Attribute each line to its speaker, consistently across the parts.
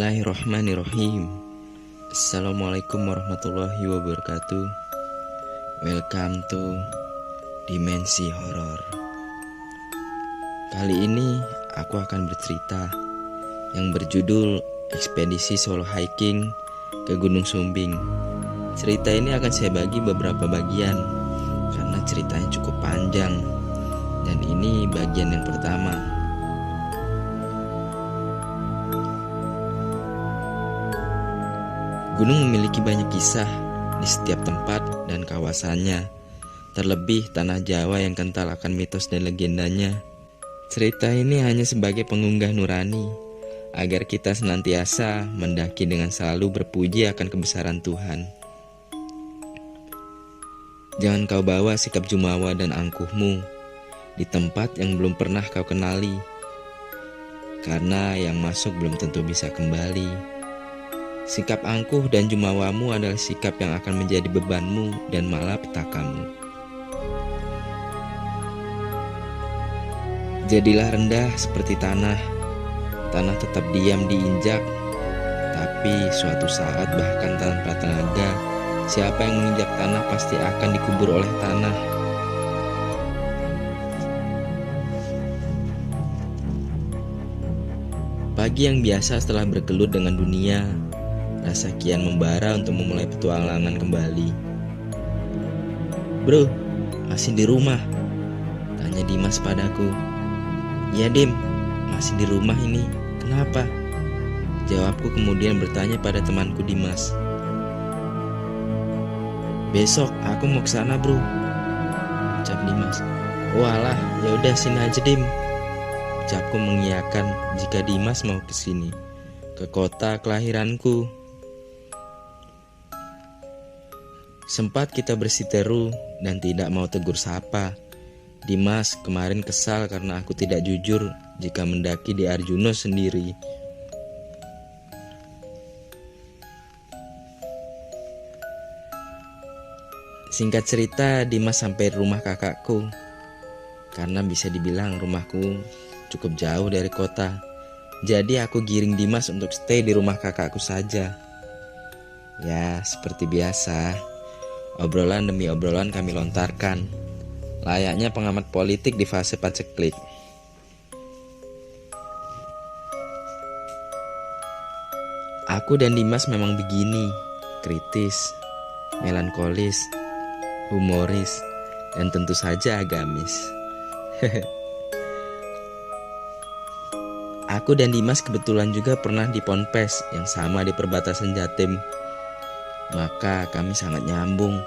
Speaker 1: Bismillahirrahmanirrahim. Assalamualaikum warahmatullahi wabarakatuh. Welcome to Dimensi Horor. Kali ini aku akan bercerita yang berjudul Ekspedisi Solo Hiking ke Gunung Sumbing. Cerita ini akan saya bagi beberapa bagian karena ceritanya cukup panjang. Dan ini bagian yang pertama. Gunung memiliki banyak kisah di setiap tempat dan kawasannya. Terlebih tanah Jawa yang kental akan mitos dan legendanya. Cerita ini hanya sebagai pengunggah nurani, agar kita senantiasa mendaki dengan selalu berpuji akan kebesaran Tuhan. Jangan kau bawa sikap jumawa dan angkuhmu di tempat yang belum pernah kau kenali, karena yang masuk belum tentu bisa kembali. Sikap angkuh dan jumawamu adalah sikap yang akan menjadi bebanmu dan malapetakamu. Jadilah rendah seperti tanah. Tanah tetap diam diinjak, tapi suatu saat bahkan tanpa tenaga, siapa yang menginjak tanah pasti akan dikubur oleh tanah. Pagi yang biasa setelah bergelut dengan dunia, rasa kian membara untuk memulai petualangan kembali. "Bro, masih di rumah?" tanya Dimas padaku. "Iya Dim, masih di rumah ini. Kenapa?" jawabku kemudian bertanya pada temanku Dimas. "Besok aku mau ke sana bro," ucap Dimas. "Walah, yaudah sini aja Dim," ucapku mengiyakan jika Dimas mau ke sini, ke kota kelahiranku. Sempat kita bersiteru dan tidak mau tegur sapa. Dimas kemarin kesal karena aku tidak jujur jika mendaki di Arjuno sendiri. Singkat cerita, Dimas sampai rumah kakakku. Karena bisa dibilang rumahku cukup jauh dari kota. Jadi aku giring Dimas untuk stay di rumah kakakku saja. Ya, seperti biasa. Obrolan demi obrolan kami lontarkan, layaknya pengamat politik di fase paceklik. Aku dan Dimas memang begini, kritis, melankolis, humoris, dan tentu saja agamis. Aku dan Dimas kebetulan juga pernah di Ponpes yang sama di perbatasan Jatim. Maka kami sangat nyambung,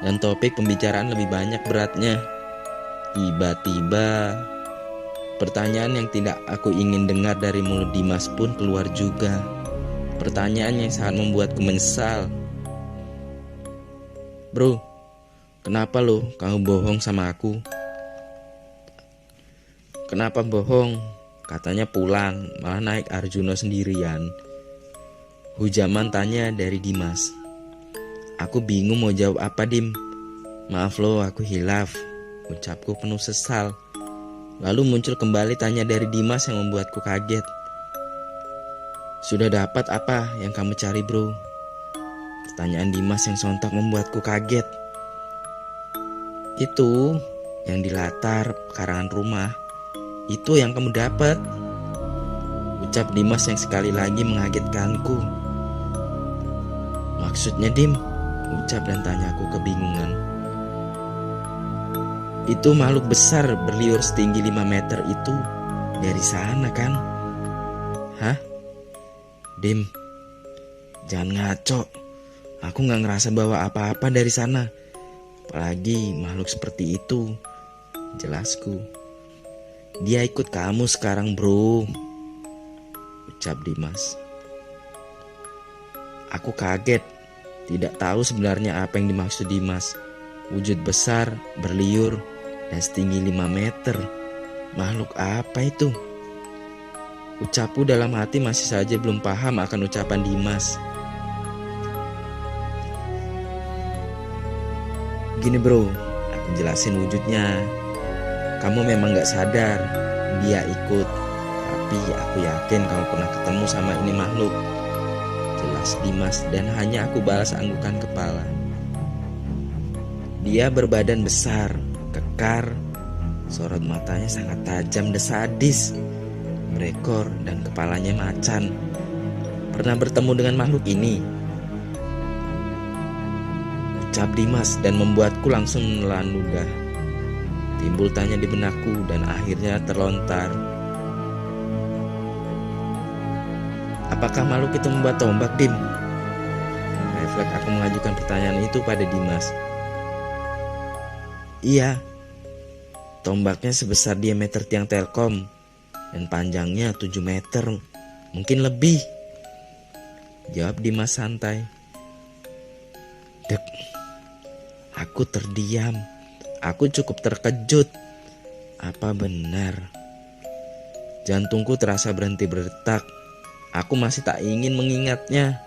Speaker 1: dan topik pembicaraan lebih banyak beratnya. Tiba-tiba pertanyaan yang tidak aku ingin dengar dari mulut Dimas pun keluar juga. Pertanyaan yang sangat membuatku menyesal. "Bro, kenapa lo kamu bohong sama aku?" "Kenapa bohong? Katanya pulang, malah naik Arjuno sendirian," hujaman tanya dari Dimas. Aku bingung mau jawab apa Dim. "Maaf lo, aku hilaf," ucapku penuh sesal. Lalu muncul kembali tanya dari Dimas yang membuatku kaget. "Sudah dapat apa yang kamu cari bro?" Pertanyaan Dimas yang sontak membuatku kaget. "Itu yang di latar karangan rumah, itu yang kamu dapat," ucap Dimas yang sekali lagi mengagetkanku. "Maksudnya Dim?" ucap dan tanyaku kebingungan. "Itu makhluk besar berliur setinggi 5 meter itu dari sana kan?" "Hah? Dim, jangan ngaco. Aku gak ngerasa bawa apa-apa dari sana. Apalagi makhluk seperti itu," jelasku. "Dia ikut kamu sekarang bro," ucap Dimas. Aku kaget. Tidak tahu sebenarnya apa yang dimaksud Dimas. Wujud besar, berliur, dan setinggi 5 meter. Makhluk apa itu? Ucapku dalam hati masih saja belum paham akan ucapan Dimas. "Gini bro, aku jelasin wujudnya. Kamu memang gak sadar dia ikut, Tapi aku yakin kamu pernah ketemu sama ini makhluk. Jelas Dimas, dan hanya aku balas anggukan kepala. Dia berbadan besar, kekar, sorot matanya sangat tajam dan sadis, berekor dan kepalanya macan. Pernah bertemu dengan makhluk ini? Ucap Dimas dan membuatku langsung menelan ludah. Timbul tanya di benakku dan akhirnya terlontar. Apakah makhluk itu membuat tombak, Dim? Refleks aku mengajukan pertanyaan itu pada Dimas. Iya, tombaknya sebesar diameter tiang Telkom dan panjangnya 7 meter, mungkin lebih. Jawab Dimas santai. Dek, aku terdiam. Aku cukup terkejut. Apa benar? Jantungku terasa berhenti berdetak. Aku masih tak ingin mengingatnya.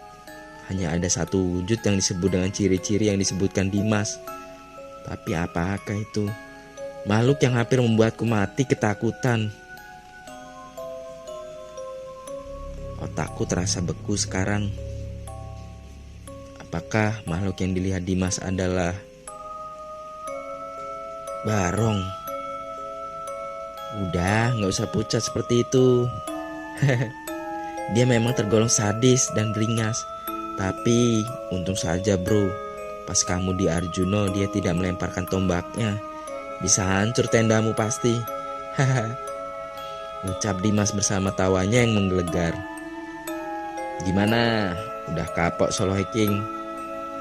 Speaker 1: Hanya ada satu wujud yang disebut dengan ciri-ciri yang disebutkan Dimas. Tapi apakah itu? Makhluk yang hampir membuatku mati ketakutan. Otakku terasa beku sekarang. Apakah makhluk yang dilihat Dimas adalah Barong? Udah, gak usah pucat seperti itu. Dia memang tergolong sadis dan beringas. Tapi untung saja bro, pas kamu di Arjuno dia tidak melemparkan tombaknya. Bisa hancur tendamu pasti. Ucap Dimas bersama tawanya yang menggelegar. Gimana? Udah kapok solo hiking?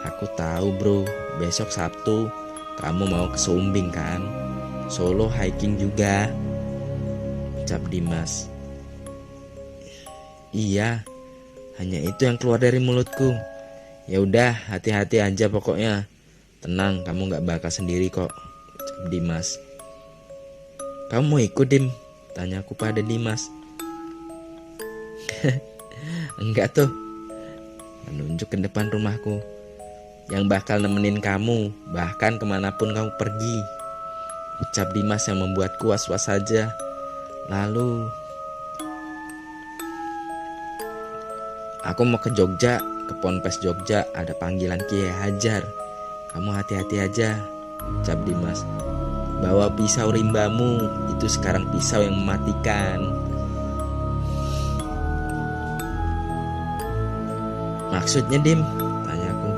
Speaker 1: Aku tahu bro, besok Sabtu kamu mau ke Sumbing kan? Solo hiking juga. Ucap Dimas. Iya, hanya itu yang keluar dari mulutku. Ya udah, hati-hati aja pokoknya. Tenang, kamu gak bakal sendiri kok. Ucap Dimas. Kamu mau ikut, Dim? Tanyaku pada Dimas. Enggak tuh. Menunjuk ke depan rumahku. Yang bakal nemenin kamu, bahkan kemanapun kamu pergi. Ucap Dimas yang membuatku was-was saja. Lalu aku mau ke Jogja, ke Ponpes Jogja, ada panggilan Kiai Hajar. Kamu hati-hati aja. Ucap Dimas. Bawa pisau rimbamu, itu sekarang pisau yang mematikan. Maksudnya Dim? Tanyaku.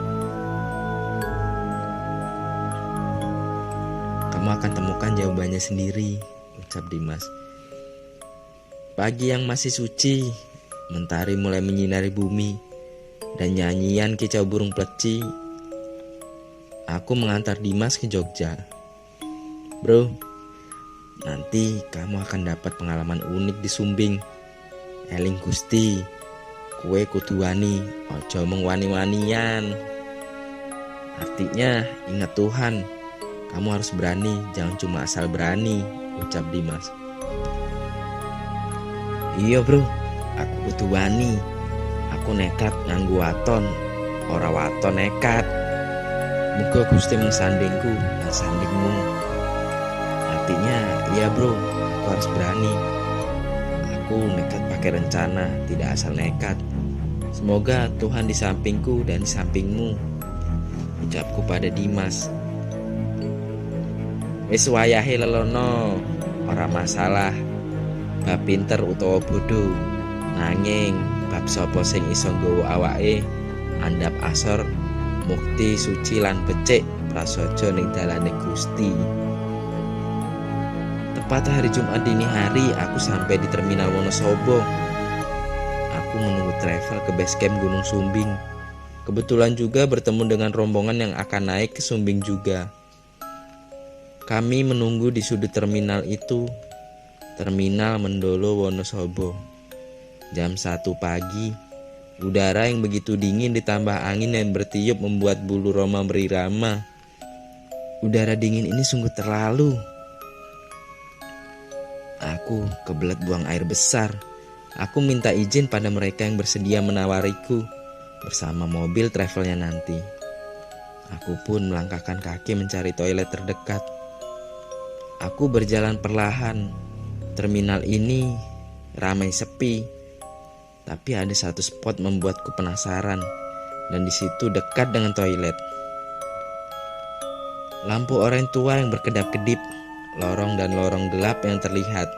Speaker 1: Kamu akan temukan jawabannya sendiri. Ucap Dimas. Pagi yang masih suci, mentari mulai menyinari bumi, dan nyanyian kicau burung pleci. Aku mengantar Dimas ke Jogja. Bro, nanti kamu akan dapat pengalaman unik di Sumbing. Eling Gusti, kue kudu wani, ojo mengwani-wanian. Artinya ingat Tuhan, kamu harus berani, jangan cuma asal berani. Ucap Dimas. Iya bro, aku kudu wani. Aku nekat nganggo waton, ora waton nekat. Muga Gusti mengsandingku dan sandingmu. Artinya, iya bro, aku harus berani. Aku nekat pakai rencana, tidak asal nekat. Semoga Tuhan di sampingku dan di sampingmu. Ucapku pada Dimas. Wis wayahe lelono, ora masalah. Bab pinter utawa bodoh, nanging bab sapa sing iso nggawa awake andhap asor, mukti suci lan becik prasaja ning dalane Gusti. Tepat hari Jumat dini hari aku sampai di Terminal Wonosobo. Aku menunggu travel ke base camp Gunung Sumbing. Kebetulan juga bertemu dengan rombongan yang akan naik ke Sumbing juga. Kami menunggu di sudut terminal itu, Terminal Mendolo Wonosobo. Jam 1 pagi, udara yang begitu dingin ditambah angin yang bertiup membuat bulu roma berirama. Udara dingin ini sungguh terlalu. Aku kebelet buang air besar. Aku minta izin pada mereka yang bersedia menawariku bersama mobil travelnya nanti. Aku pun melangkahkan kaki mencari toilet terdekat. Aku berjalan perlahan. Terminal ini ramai sepi. Tapi ada satu spot membuatku penasaran, dan di situ dekat dengan toilet. Lampu oranye tua yang berkedap-kedip, lorong dan lorong gelap yang terlihat.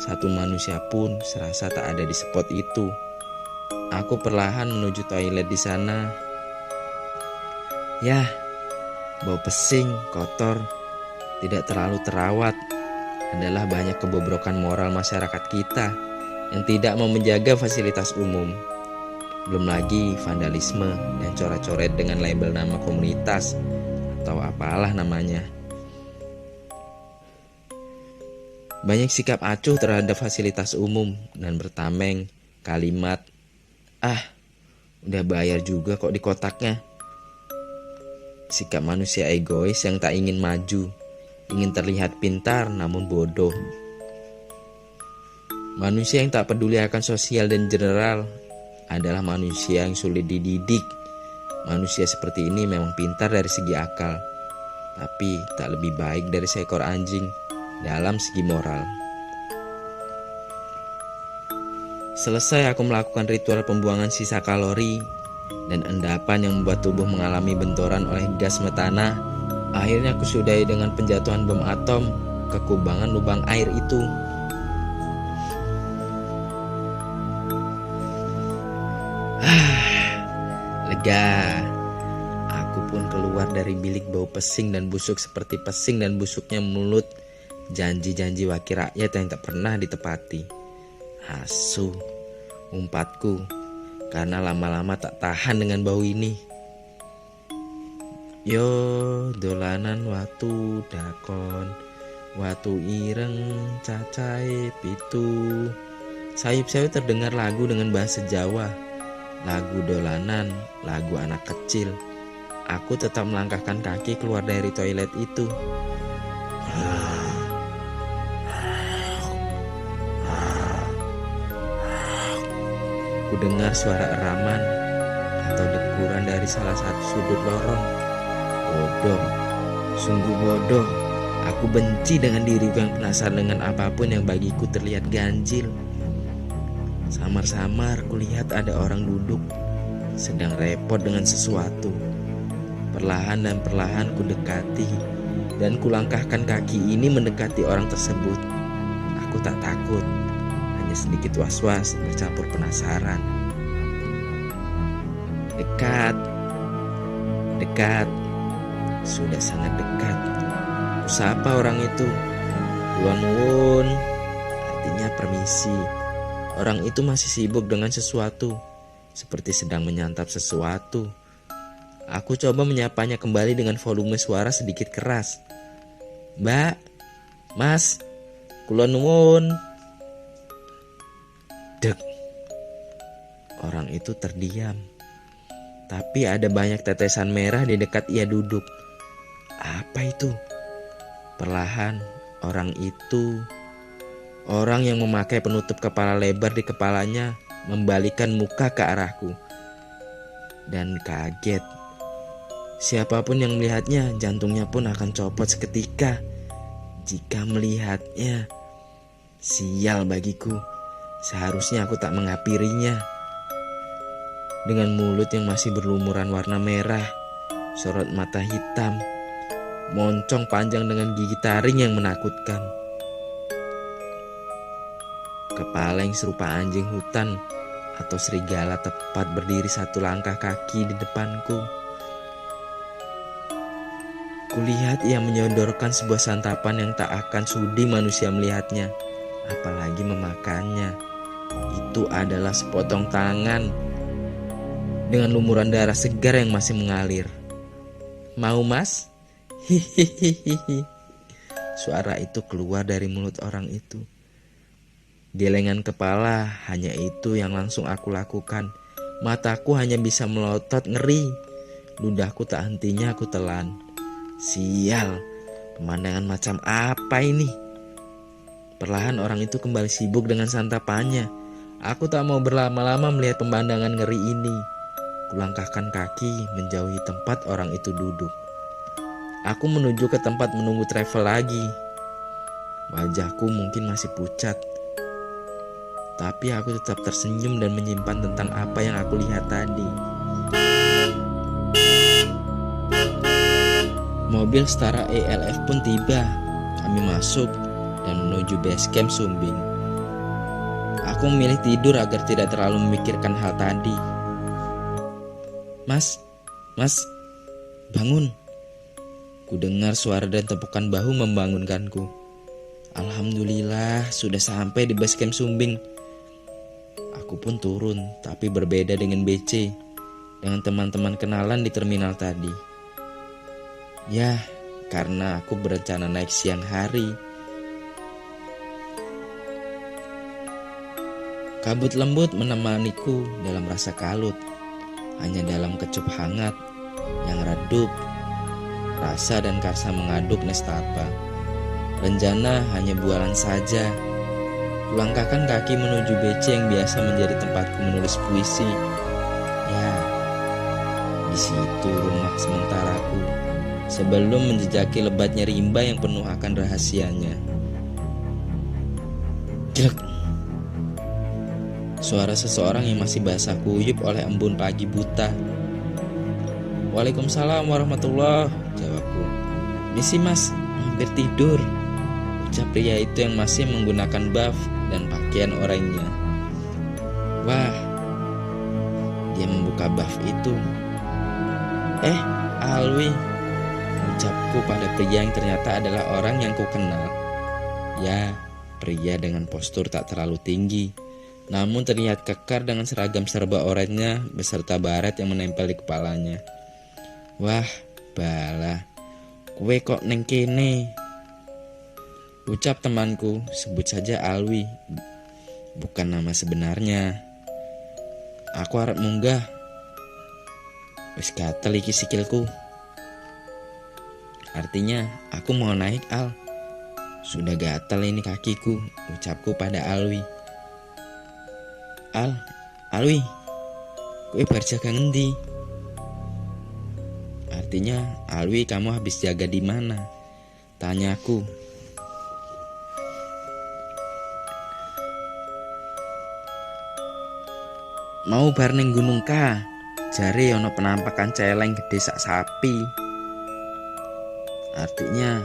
Speaker 1: Satu manusia pun serasa tak ada di spot itu. Aku perlahan menuju toilet di sana. Yah, bau pesing, kotor, tidak terlalu terawat adalah banyak kebobrokan moral masyarakat kita yang tidak mau menjaga fasilitas umum. Belum lagi vandalisme dan coret-coret dengan label nama komunitas atau apalah namanya. Banyak sikap acuh terhadap fasilitas umum dan bertameng kalimat, udah bayar juga kok di kotaknya. Sikap manusia egois yang tak ingin maju, ingin terlihat pintar namun bodoh. Manusia yang tak peduli akan sosial dan general adalah manusia yang sulit dididik. Manusia seperti ini memang pintar dari segi akal, tapi tak lebih baik dari seekor anjing dalam segi moral. Selesai aku melakukan ritual pembuangan sisa kalori dan endapan yang membuat tubuh mengalami bentoran oleh gas metana. Akhirnya aku sudahi dengan penjatuhan bom atom ke kubangan lubang air itu. Lega. Aku pun keluar dari bilik bau pesing dan busuk seperti pesing dan busuknya mulut janji-janji wakil rakyat yang tak pernah ditepati. Asu, umpatku, karena lama-lama tak tahan dengan bau ini. Yo, dolanan watu dakon, watu ireng, cacai, pitu. Sayup-sayup terdengar lagu dengan bahasa Jawa. Lagu dolanan, lagu anak kecil. Aku tetap melangkahkan kaki keluar dari toilet itu. Ku dengar suara eraman atau dekuran dari salah satu sudut lorong. Bodoh, sungguh bodoh. Aku benci dengan diriku yang penasaran dengan apapun yang bagiku terlihat ganjil. Samar-samar kulihat ada orang duduk, sedang repot dengan sesuatu. Perlahan dan perlahan ku dekati, dan kulangkahkan kaki ini mendekati orang tersebut. Aku tak takut, hanya sedikit was-was bercampur penasaran. Dekat, sudah sangat dekat. Kusapa orang itu. Kulon nuwun, artinya permisi. Orang itu masih sibuk dengan sesuatu, seperti sedang menyantap sesuatu. Aku coba menyapanya kembali dengan volume suara sedikit keras. Mbak, Mas, kulon nuwun. Dek. Orang itu terdiam. Tapi ada banyak tetesan merah di dekat ia duduk. Apa itu? Perlahan orang itu, orang yang memakai penutup kepala lebar di kepalanya, membalikkan muka ke arahku. Dan kaget. Siapapun yang melihatnya, jantungnya pun akan copot seketika jika melihatnya. Sial bagiku, seharusnya aku tak menghampirinya. Dengan mulut yang masih berlumuran warna merah, sorot mata hitam, moncong panjang dengan gigi taring yang menakutkan. Kepala yang serupa anjing hutan atau serigala tepat berdiri satu langkah kaki di depanku. Kulihat ia menyodorkan sebuah santapan yang tak akan sudi manusia melihatnya, apalagi memakannya. Itu adalah sepotong tangan dengan lumuran darah segar yang masih mengalir. Mau mas? Hihihihi. Suara itu keluar dari mulut orang itu. Gelengan kepala, hanya itu yang langsung aku lakukan. Mataku hanya bisa melotot ngeri. Ludahku tak hentinya aku telan. Sial, pemandangan macam apa ini? Perlahan orang itu kembali sibuk dengan santapannya. Aku tak mau berlama-lama melihat pemandangan ngeri ini. Kulangkahkan kaki menjauhi tempat orang itu duduk. Aku menuju ke tempat menunggu travel lagi. Wajahku mungkin masih pucat. Tapi aku tetap tersenyum dan menyimpan tentang apa yang aku lihat tadi. Mobil setara ELF pun tiba. Kami masuk dan menuju base camp Sumbing. Aku memilih tidur agar tidak terlalu memikirkan hal tadi. Mas, bangun. Ku dengar suara dan tepukan bahu membangunkanku. Alhamdulillah, sudah sampai di base camp Sumbing. Aku pun turun, tapi berbeda dengan BC, dengan teman-teman kenalan di terminal tadi. Ya, karena aku berencana naik siang hari. Kabut lembut menemaniku dalam rasa kalut. Hanya dalam kecup hangat yang redup, rasa dan karsa mengaduk nestapa. Rencana hanya bualan saja. Kulangkahkan kaki menuju BC yang biasa menjadi tempatku menulis puisi. Ya, di situ rumah sementaraku sebelum menjejaki lebatnya rimba yang penuh akan rahasianya. Jelek. Suara seseorang yang masih basah kuyup oleh embun pagi buta. Waalaikumsalam warahmatullahi, jawabku. Misi mas, hampir tidur, ucap pria itu yang masih menggunakan buff dan pakaian oranye. Wah, dia membuka buff itu. Alwi, ucapku pada pria yang ternyata adalah orang yang ku kenal. Ya, pria dengan postur tak terlalu tinggi, namun terlihat kekar dengan seragam serba oranye beserta baret yang menempel di kepalanya. Wah, bala, kue kok neng kene? Ucap temanku, sebut saja Alwi, bukan nama sebenarnya. Aku harap munggah. Wis gatel iki sikilku. Artinya, aku mau naik Al. Sudah gatel ini kakiku, ucapku pada Alwi. Alwi, kue berjaga ngendi? Artinya, Alwi kamu habis jaga di mana? Tanyaku. Mau bar ning gunung ka, jare ono penampakan celeng gede sak sapi. Artinya,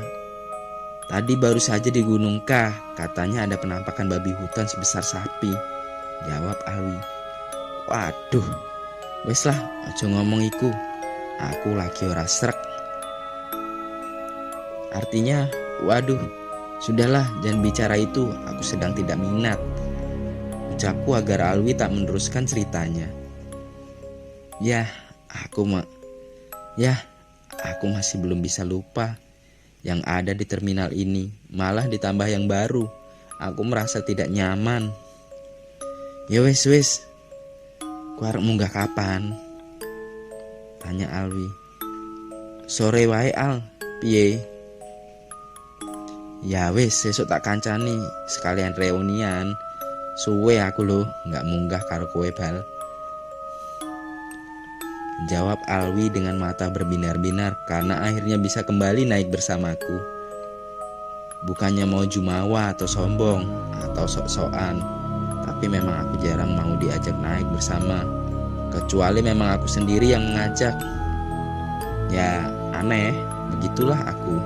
Speaker 1: tadi baru saja di gunung ka, katanya ada penampakan babi hutan sebesar sapi, jawab Alwi. Waduh, wes lah, aja ngomong iku, aku lagi ora srek. Artinya, waduh, sudahlah jangan bicara itu, aku sedang tidak minat. Ucapku agar Alwi tak meneruskan ceritanya. Aku masih belum bisa lupa yang ada di terminal ini, malah ditambah yang baru. Aku merasa tidak nyaman. Ya wes, ku arep munggah kapan? Tanya Alwi. Sore wae Al, piye? Ya wes, sesuk tak kancani sekalian reunian. Suwe aku loh, gak munggah karo kowe bal, jawab Alwi dengan mata berbinar-binar karena akhirnya bisa kembali naik bersamaku. Bukannya mau jumawa atau sombong atau sok-sokan, tapi memang aku jarang mau diajak naik bersama, kecuali memang aku sendiri yang mengajak. Ya aneh, begitulah aku.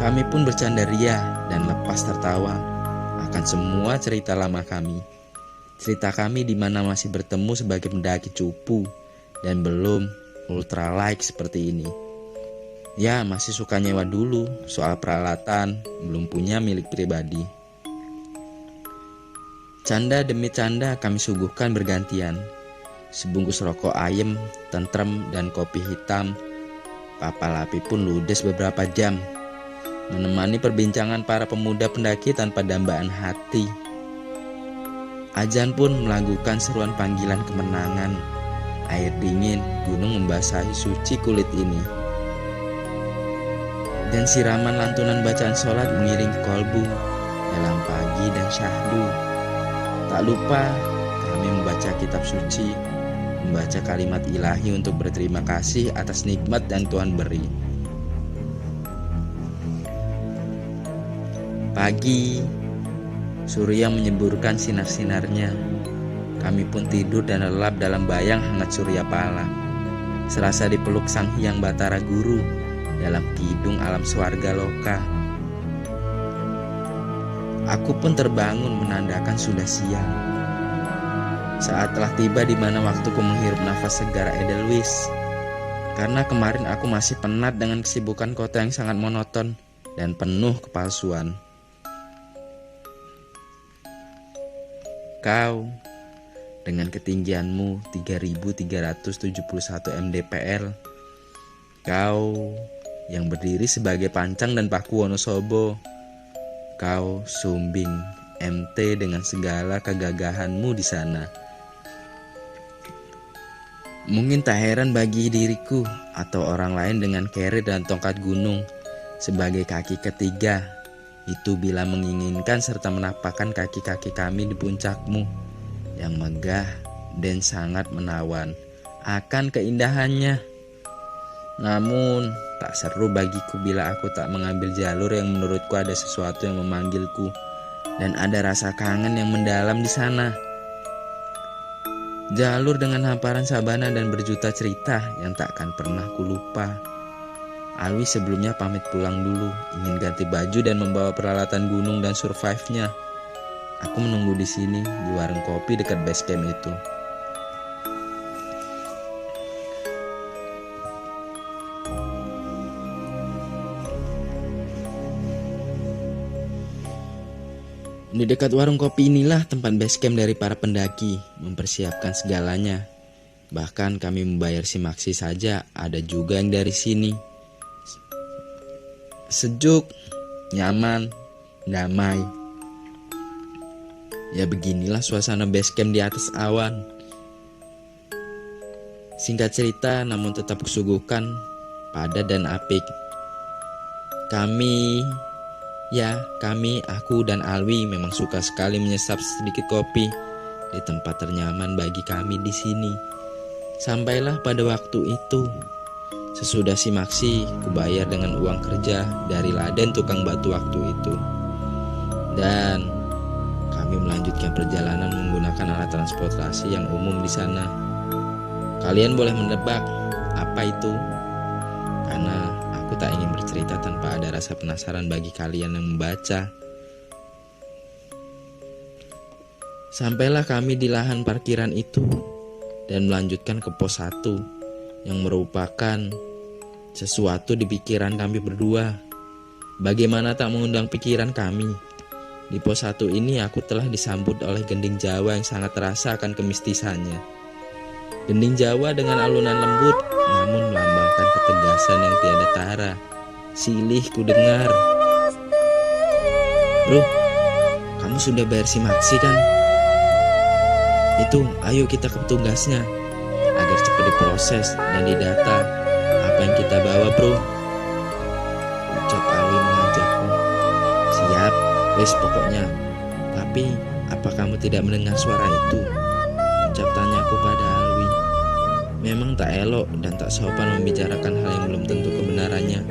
Speaker 1: Kami pun bercanda ria dan lepas tertawa akan semua cerita lama kami. Cerita kami di mana masih bertemu sebagai pendaki cupu dan belum ultra like seperti ini. Ya, masih suka nyewa dulu, soal peralatan, belum punya milik pribadi. Canda demi canda kami suguhkan bergantian. Sebungkus rokok ayam, tentrem, dan kopi hitam. Papal api pun ludes beberapa jam, menemani perbincangan para pemuda pendaki tanpa dambaan hati. Azan pun melakukan seruan panggilan kemenangan. Air dingin gunung membasahi suci kulit ini. Dan siraman lantunan bacaan sholat mengiringi kolbu dalam pagi dan syahdu. Tak lupa kami membaca kitab suci, membaca kalimat ilahi untuk berterima kasih atas nikmat yang Tuhan beri. Pagi, Surya menyemburkan sinar-sinarnya. Kami pun tidur dan lelap dalam bayang hangat surya pala. Serasa dipeluk Sang Hyang Batara Guru dalam kidung alam swarga loka. Aku pun terbangun menandakan sudah siang. Saat telah tiba di mana waktuku menghirup nafas segar Edelweiss. Karena kemarin aku masih penat dengan kesibukan kota yang sangat monoton dan penuh kepalsuan. Kau dengan ketinggianmu 3.371 mdpl, kau yang berdiri sebagai pancang dan paku Wonosobo, kau Sumbing MT dengan segala kegagahanmu di sana. Mungkin tak heran bagi diriku atau orang lain dengan kere dan tongkat gunung sebagai kaki ketiga itu bila menginginkan serta menapakkan kaki-kaki kami di puncakmu yang megah dan sangat menawan akan keindahannya. Namun tak seru bagiku bila aku tak mengambil jalur yang menurutku ada sesuatu yang memanggilku dan ada rasa kangen yang mendalam di sana. Jalur dengan hamparan sabana dan berjuta cerita yang takkan pernah kulupa. Alwi sebelumnya pamit pulang dulu, ingin ganti baju dan membawa peralatan gunung dan survive-nya. Aku menunggu di sini di warung kopi dekat base camp itu. Di dekat warung kopi inilah tempat base camp dari para pendaki mempersiapkan segalanya. Bahkan kami membayar simaksi saja, ada juga yang dari sini. Sejuk, nyaman, damai. Ya beginilah suasana base camp di atas awan. Singkat cerita namun tetap kesuguhkan, padat dan apik. Kami, aku dan Alwi memang suka sekali menyesap sedikit kopi di tempat ternyaman bagi kami di sini. Sampailah pada waktu itu. Sesudah simaksi, kubayar dengan uang kerja dari Laden tukang batu waktu itu. Dan kami melanjutkan perjalanan menggunakan alat transportasi yang umum di sana. Kalian boleh menebak apa itu? Karena aku tak ingin bercerita tanpa ada rasa penasaran bagi kalian yang membaca. Sampailah kami di lahan parkiran itu dan melanjutkan ke pos 1 yang merupakan sesuatu di pikiran kami berdua. Bagaimana tak mengundang pikiran kami? Di pos 1 ini aku telah disambut oleh gending Jawa yang sangat terasa akan kemistisannya. Gending Jawa dengan alunan lembut namun melambangkan ketegasan yang tiada tara. Silih ku dengar. Bro, kamu sudah bayar simaksi kan? Itu, ayo kita ke petugasnya agar cepat diproses dan didata apa yang kita bawa, bro. Ucap Alwi mengajakku. Siap, wes pokoknya. Tapi, apa kamu tidak mendengar suara itu? Ucap tanyaku pada Alwi. Memang tak elok dan tak sopan membicarakan hal yang belum tentu kebenarannya.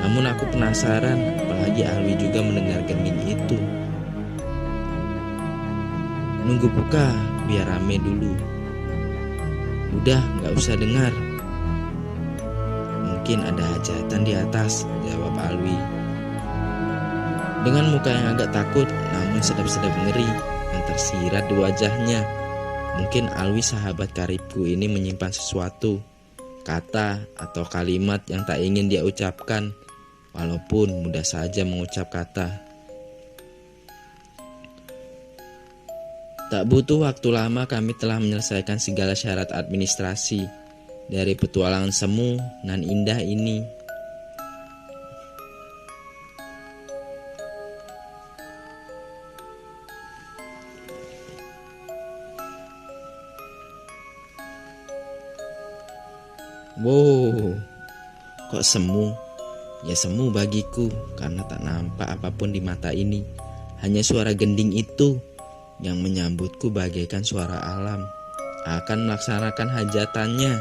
Speaker 1: Namun aku penasaran, apalagi Alwi juga mendengar gending itu. Nunggu buka, biar rame dulu. Udah, gak usah dengar. Mungkin ada hajatan di atas, jawab Alwi. Dengan muka yang agak takut, namun sedap-sedap ngeri yang tersirat di wajahnya. Mungkin Alwi sahabat karibku ini menyimpan sesuatu, kata atau kalimat yang tak ingin dia ucapkan, walaupun mudah saja mengucap kata. Tak butuh waktu lama kami telah menyelesaikan segala syarat administrasi dari petualangan semu nan indah ini. Wow, kok semu? Ya semu bagiku karena tak nampak apapun di mata ini. Hanya suara gending itu yang menyambutku bagaikan suara alam akan melaksanakan hajatannya.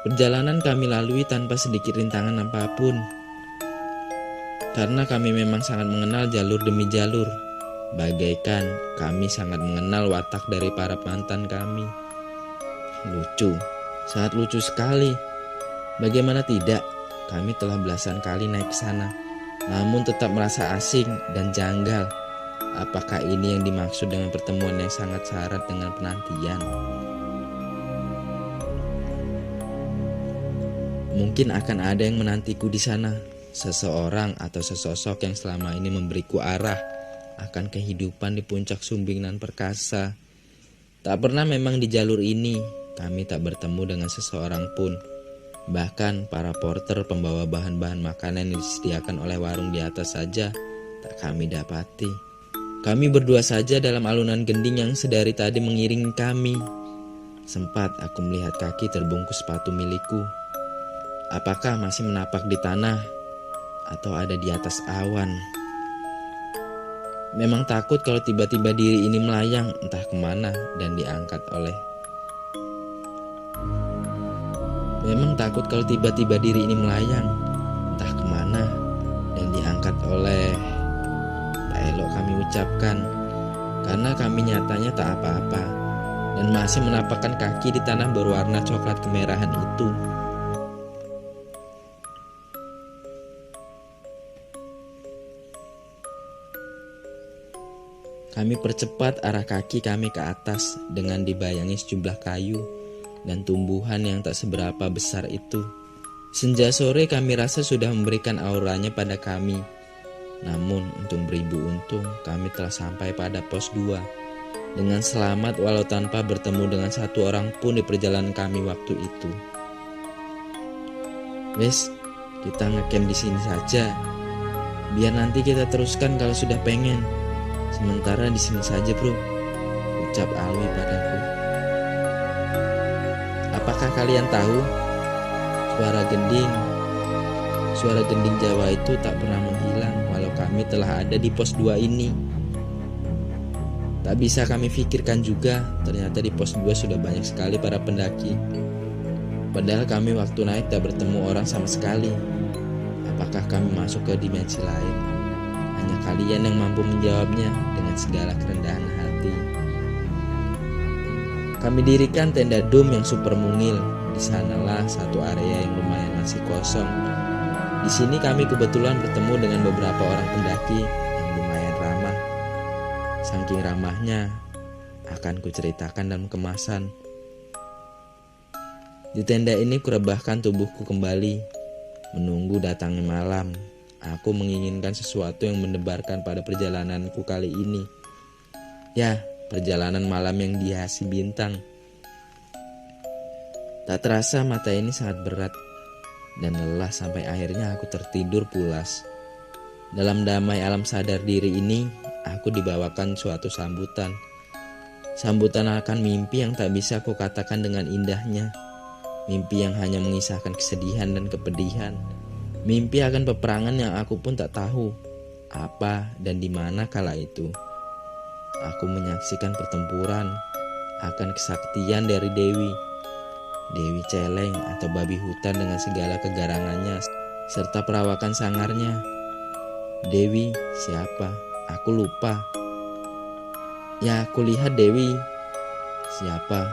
Speaker 1: Perjalanan kami lalui tanpa sedikit rintangan apapun, karena kami memang sangat mengenal jalur demi jalur. bagaikan kami sangat mengenal watak dari para mantan kami. Lucu, sangat lucu sekali. Bagaimana tidak, kami telah belasan kali naik ke sana, namun tetap merasa asing dan janggal. Apakah ini yang dimaksud dengan pertemuan yang sangat syarat dengan penantian? Mungkin akan ada yang menantiku di sana, seseorang atau sesosok yang selama ini memberiku arah akan kehidupan di puncak sumbing nan perkasa. Tak pernah memang di jalur ini kami tak bertemu dengan seseorang pun. Bahkan para porter pembawa bahan-bahan makanan yang disediakan oleh warung di atas saja tak kami dapati. Kami berdua saja dalam alunan gending yang sedari tadi mengiringi kami. Sempat aku melihat kaki terbungkus sepatu milikku. Apakah masih menapak di tanah atau ada di atas awan? Memang takut kalau tiba-tiba diri ini melayang entah kemana dan diangkat oleh tak elok kami ucapkan, karena kami nyatanya tak apa-apa dan masih menapakkan kaki di tanah berwarna coklat kemerahan itu. Kami percepat arah kaki kami ke atas dengan dibayangi sejumlah kayu dan tumbuhan yang tak seberapa besar itu. Senja sore kami rasa sudah memberikan auranya pada kami. Namun untung beribu untung kami telah sampai pada pos 2 dengan selamat walau tanpa bertemu dengan satu orang pun di perjalanan kami waktu itu. Wes, kita ngecamp di sini saja. Biar nanti kita teruskan kalau sudah pengen. Sementara di sini saja, bro, ucap Alwi padaku. Apakah kalian tahu? Suara gending Jawa itu tak pernah menghilang walau kami telah ada di pos 2 ini. Tak bisa kami pikirkan juga, ternyata di pos 2 sudah banyak sekali para pendaki. Padahal kami waktu naik tak bertemu orang sama sekali. Apakah kami masuk ke dimensi lain? Hanya kalian yang mampu menjawabnya dengan segala kerendahan hati. Kami dirikan tenda dom yang super mungil. Di sanalah satu area yang lumayan masih kosong. Di sini kami kebetulan bertemu dengan beberapa orang pendaki yang lumayan ramah. Saking ramahnya, akan kuceritakan dalam kemasan. Di tenda ini kurebahkan tubuhku kembali, menunggu datangnya malam. Aku menginginkan sesuatu yang mendebarkan pada perjalananku kali ini. Ya, perjalanan malam yang dihiasi bintang. Tak terasa mata ini sangat berat dan lelah sampai akhirnya aku tertidur pulas. Dalam damai alam sadar diri ini, aku dibawakan suatu sambutan. Sambutan akan mimpi yang tak bisa aku katakan dengan indahnya. Mimpi yang hanya mengisahkan kesedihan dan kepedihan. Mimpi akan peperangan yang aku pun tak tahu apa dan di mana kala itu. Aku menyaksikan pertempuran akan kesaktian dari Dewi Celeng atau babi hutan dengan segala kegarangannya serta perawakan sangarnya. Dewi siapa? Aku lupa. Ya, aku lihat Dewi siapa?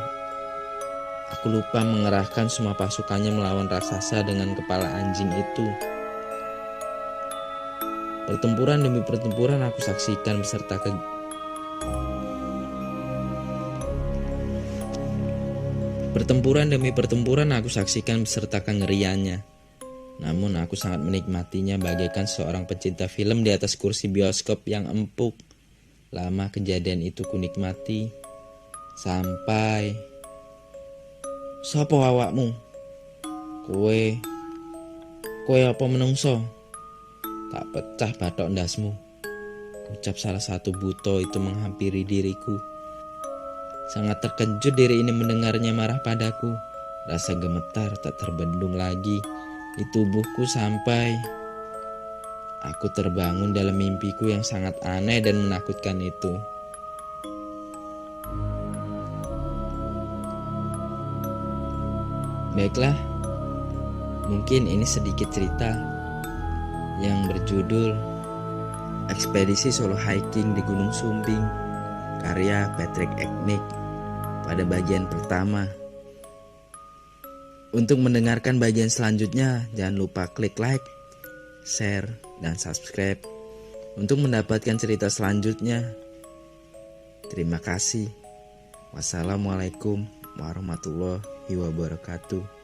Speaker 1: Aku lupa mengerahkan semua pasukannya melawan raksasa dengan kepala anjing itu. Pertempuran demi pertempuran aku saksikan beserta kengeriannya. Namun aku sangat menikmatinya bagaikan seorang pecinta film di atas kursi bioskop yang empuk. Lama kejadian itu kunikmati sampai "Sopo awakmu? Kowe apa menungso?" "Tak pecah bathok ndasmu," ucap salah satu buto itu menghampiri diriku. Sangat terkejut diri ini mendengarnya marah padaku. Rasa gemetar tak terbendung lagi di tubuhku sampai aku terbangun dalam mimpiku yang sangat aneh dan menakutkan itu. Baiklah, mungkin ini sedikit cerita yang berjudul Ekspedisi solo hiking di Gunung Sumbing, karya Patrick Eknik, pada bagian pertama. Untuk mendengarkan bagian selanjutnya, jangan lupa klik like, share, dan subscribe untuk mendapatkan cerita selanjutnya. Terima kasih. Wassalamualaikum warahmatullahi wabarakatuh.